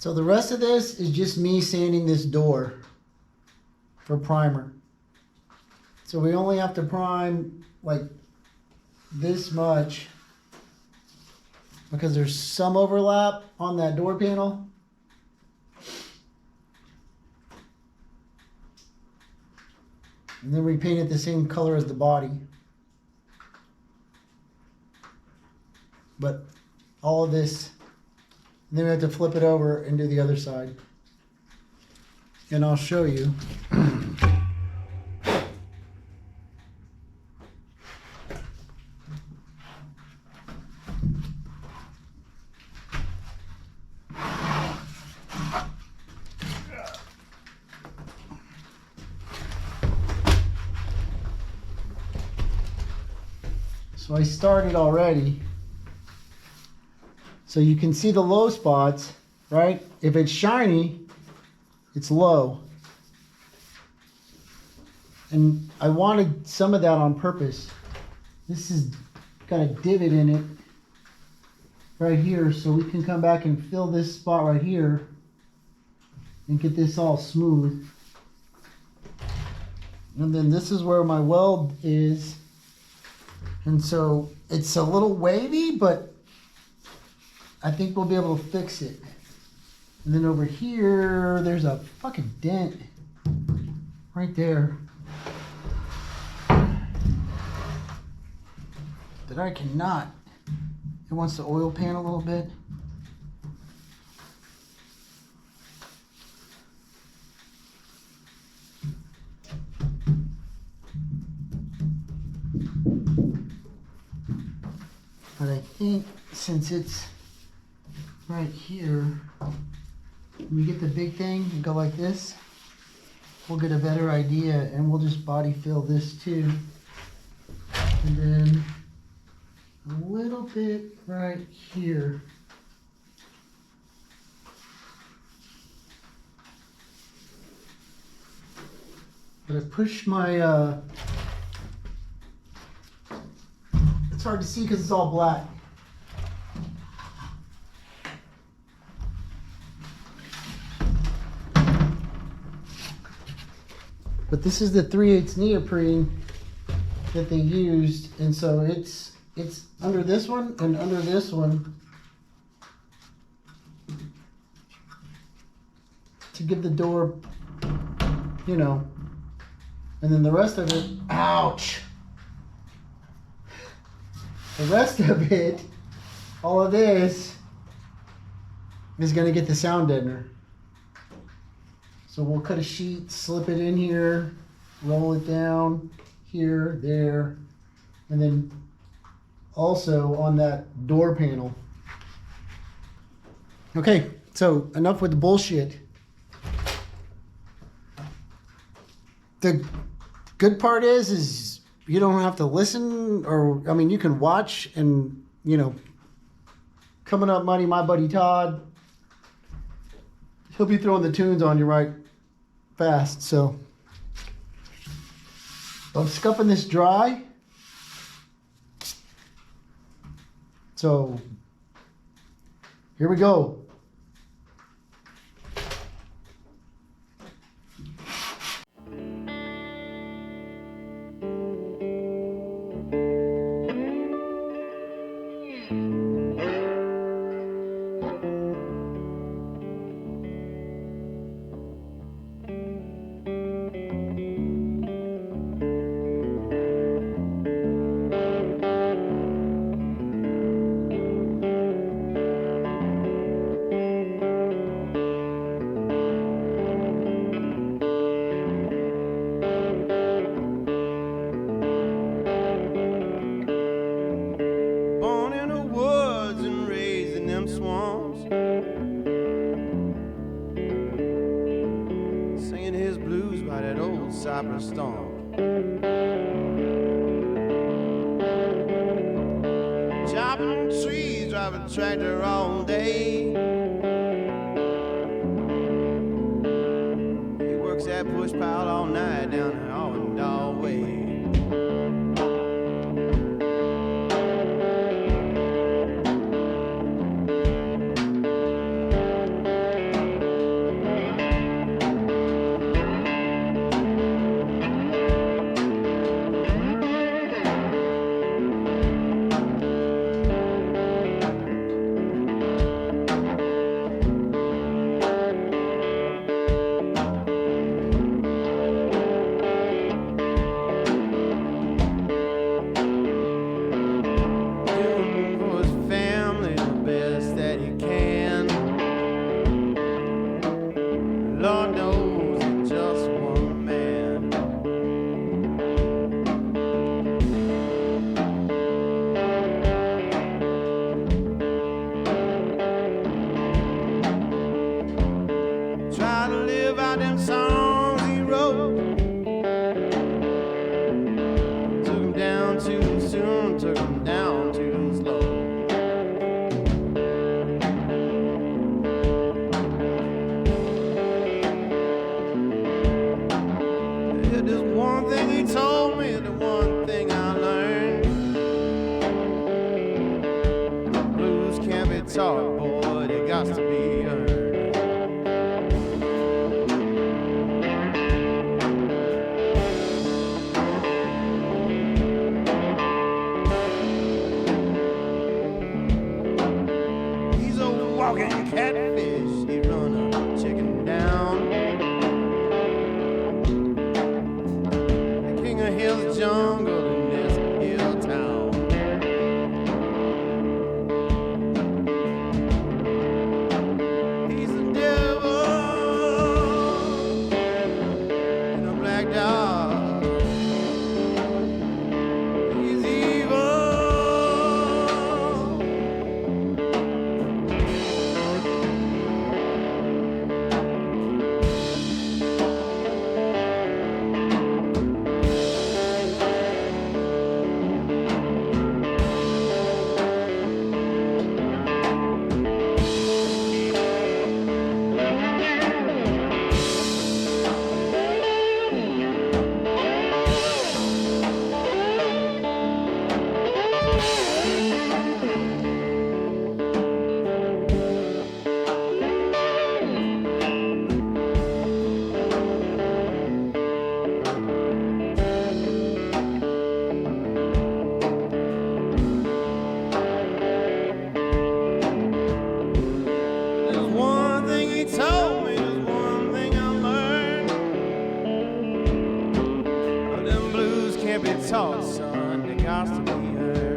So the rest of this is just me sanding this door for primer. So we only have to prime like this much because there's some overlap on that door panel. And then we paint it the same color as the body. But all of this, and then we have to flip it over and do the other side. And I'll show you. So I started already. So you can see the low spots, right? If it's shiny, it's low. And I wanted some of that on purpose. This has got a divot in it right here, so we can come back and fill this spot right here and get this all smooth. And then this is where my weld is. And so it's a little wavy, but I think we'll be able to fix it. And then over here, there's a fucking dent right there that I cannot. It wants to oil pan a little bit. But I think since it's right here, when we get the big thing and go like this, we'll get a better idea, and we'll just body fill this too. And then a little bit right here. But I pushed my, it's hard to see because it's all black. But this is the 3/8 neoprene that they used, and so it's under this one and under this one to give the door, you know, and then the rest of it, ouch. The rest of it, all of this, is gonna get the sound deadener. So we'll cut a sheet, slip it in here, roll it down here, there, and then also on that door panel. Okay, so enough with the bullshit. The good part is you don't have to listen, or, I mean, you can watch and, you know, coming up money, my buddy Todd, he'll be throwing the tunes on you right fast. So I'm scuffing this dry. So here we go. Storm. Chopping trees, driving tractor all day. He works that push pile all night down the Arwindale way. taught, boy, they got to be earned. He's a walking catfish, he run a chicken down. The king of hill's jungle in this hill town. He's the devil in a black dog. He's evil. There's one thing he told me, there's one thing I learned. Oh, them blues can't be taught, son, they got to be heard.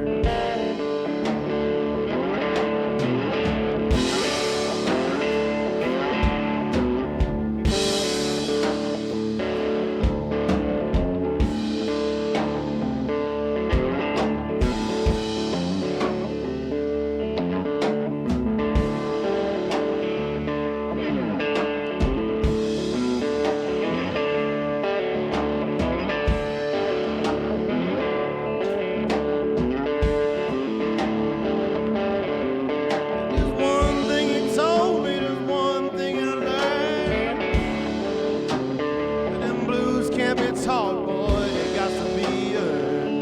There's one thing he told me, there's one thing I learned. Them blues can't be taught, boy, they got to be earned.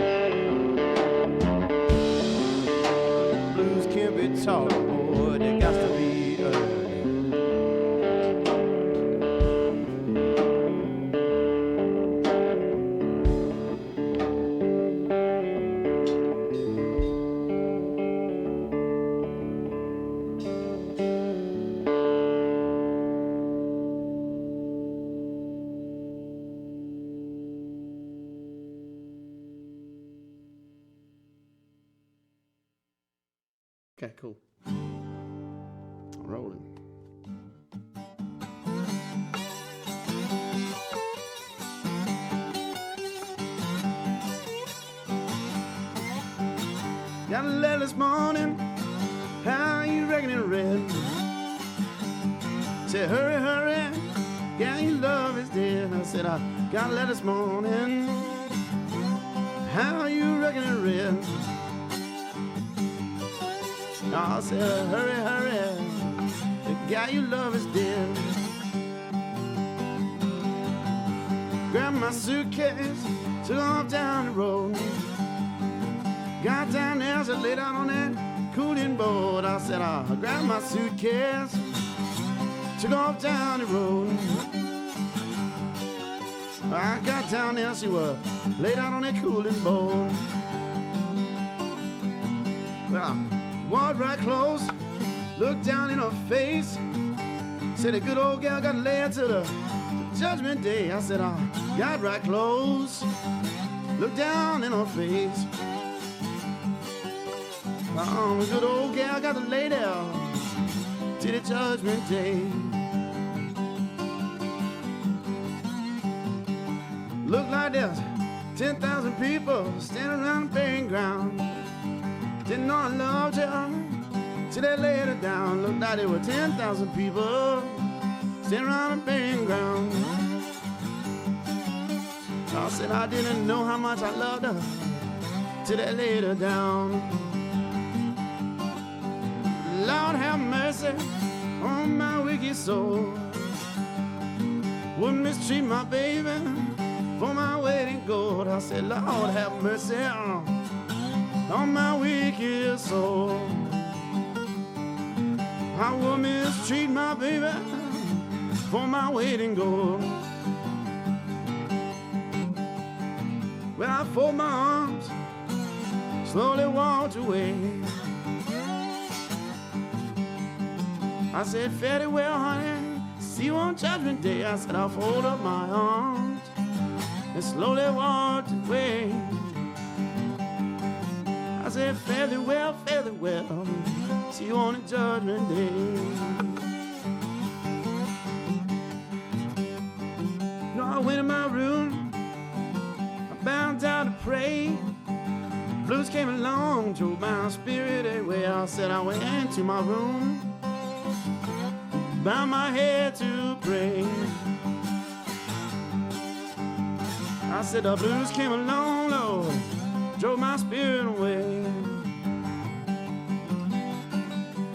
Them blues can't be taught, boy, they got to be earned. Okay, cool. Rolling. Got a letter this morning, how you reckon it read? Said, hurry, hurry, yeah, your love is dead. I said, I got a letter this morning, how you reckon it read? I said, hurry, hurry, the guy you love is dead. Grabbed my suitcase, took off down the road. Got down there, so laid out on that cooling board. I said, I grabbed my suitcase, took off down the road. I got down there, she was laid out on that cooling board. Well, I walked right close, looked down in her face. Said, the good old gal got laid to the judgment day. I said, I got right close, looked down in her face. The good old gal got to lay down till the judgment day. Look like there's 10,000 people standing around the burying ground. Didn't know I loved her till they laid her down. Looked like there were 10,000 people standing around the burying ground. I said I didn't know how much I loved her till they laid her down. Lord have mercy on my wicked soul. Would mistreat my baby for my weight in gold. I said, Lord have mercy on my wicked soul. I will mistreat my baby for my waiting gold. Well, I fold my arms, slowly walked away. I said, fare thee well, honey, see you on Judgment Day. I said, I'll fold up my arms and slowly walked away. I said, fare thee well, see you on the Judgment Day. You know, I went in my room, I bowed down to pray. Blues came along, drove my spirit away. I said, I went into my room, bowed my head to pray. I said, the blues came along, Lord, drove my spirit away.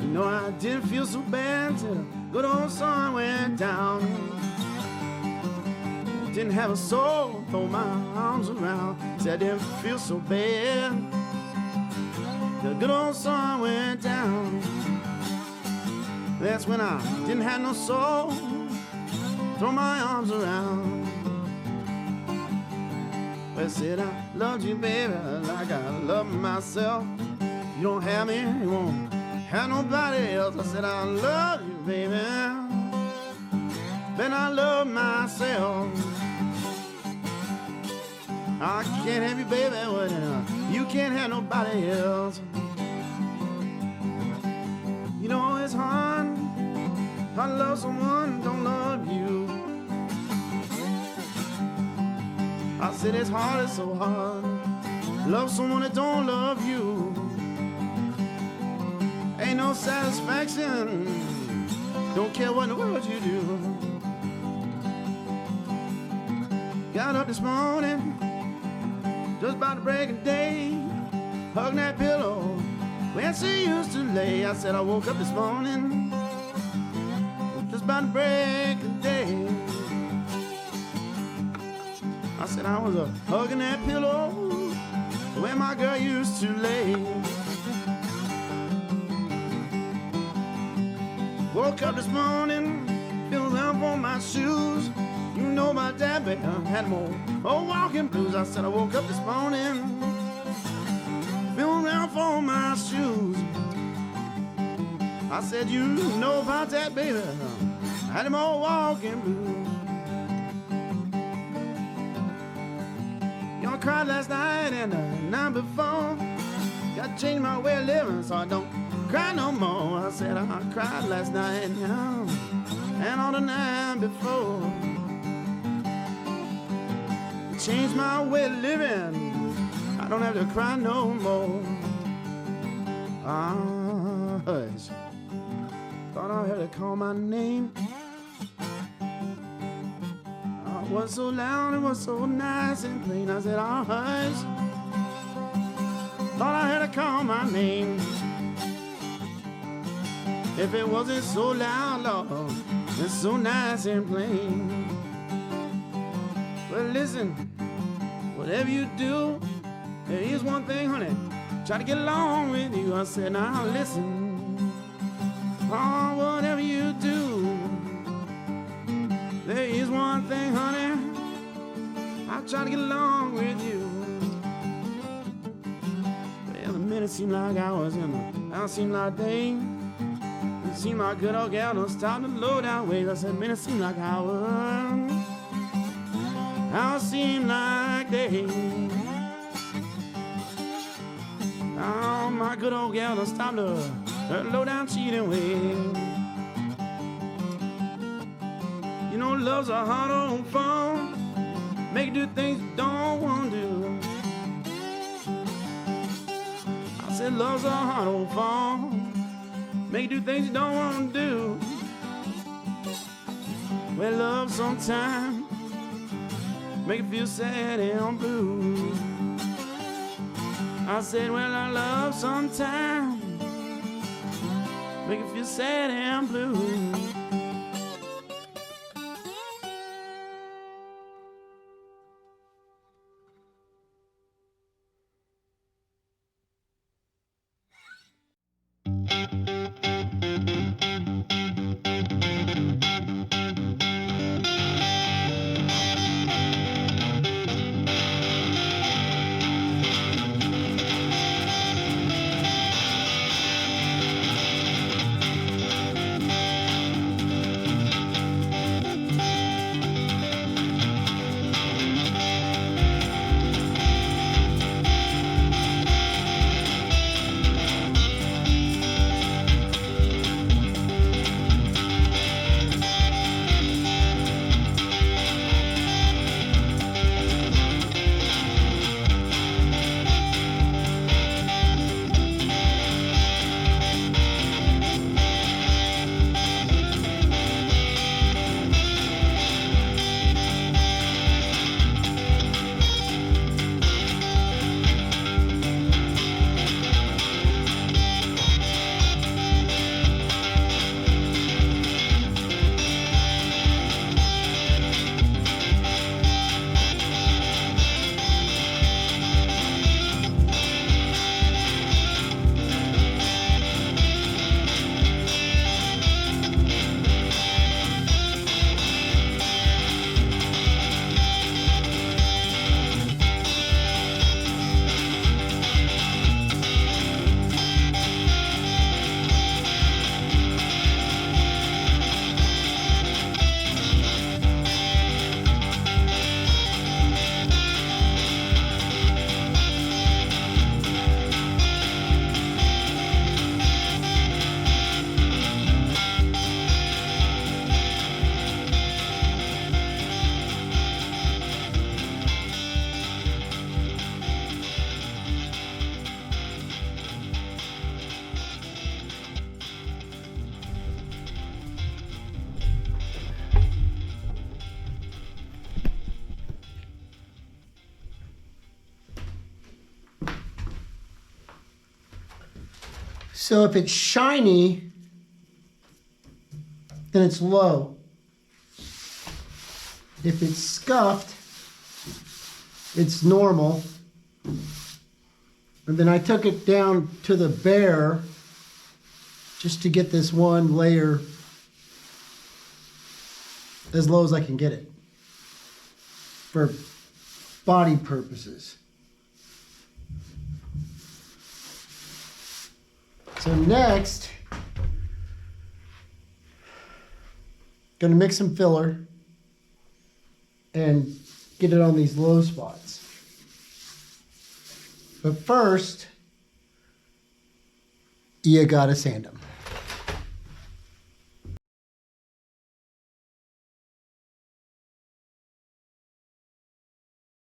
You know, I didn't feel so bad till the good old sun went down. Didn't have a soul, throw my arms around. Said I didn't feel so bad. The good old sun went down. That's when I didn't have no soul, throw my arms around. Well, I said I loved you, baby, like I love myself. You don't have me, you won't have nobody else. I said I love you, baby, then I love myself. I can't have you, baby, when you can't have nobody else. You know it's hard, I love someone who don't love you. I said it's hard, it's so hard, love someone that don't love you. Ain't no satisfaction, don't care what in the world you do. Got up this morning, just about to break a day, hugging that pillow where she used to lay. I said I woke up this morning, just about to break a day. I said I was hugging that pillow where my girl used to lay. Woke up this morning, feeling down for my shoes. You know my dad, baby, had more walking blues. I said I woke up this morning, feeling around for my shoes. I said you know about that, baby, I had them all walking blues. You know, I cried last night and the night before. Got to change my way of living so I don't cry no more. I said I cried last night and all the night before. Change my way of living, I don't have to cry no more. Ah, hush, thought I heard her call my name. I was so loud, it was so nice and plain. I said, ah, hush, thought I heard her call my name. If it wasn't so loud, Lord, it's so nice and plain. Well, listen, whatever you do, there is one thing, honey, try to get along with you. I said, now listen, oh, whatever you do, there is one thing, honey, I'll try to get along with you. Well, the minutes seemed like hours and the hours seemed like days. It seemed like good old gal don't stop to low down ways. I said, minutes seem like hours, hours seem like days. Oh, my good old gal don't stop to her low down cheating ways. You know, love's a hard old phone, make you do things you don't want to do. I said, love's a hard old phone, make you do things you don't want to do. Well, love sometimes make you feel sad and blue. I said, well, I love sometimes make you feel sad and blue. So if it's shiny, then it's low. If it's scuffed, it's normal. And then I took it down to the bare just to get this one layer as low as I can get it for body purposes. So next, gonna mix some filler and get it on these low spots. But first, you gotta sand them.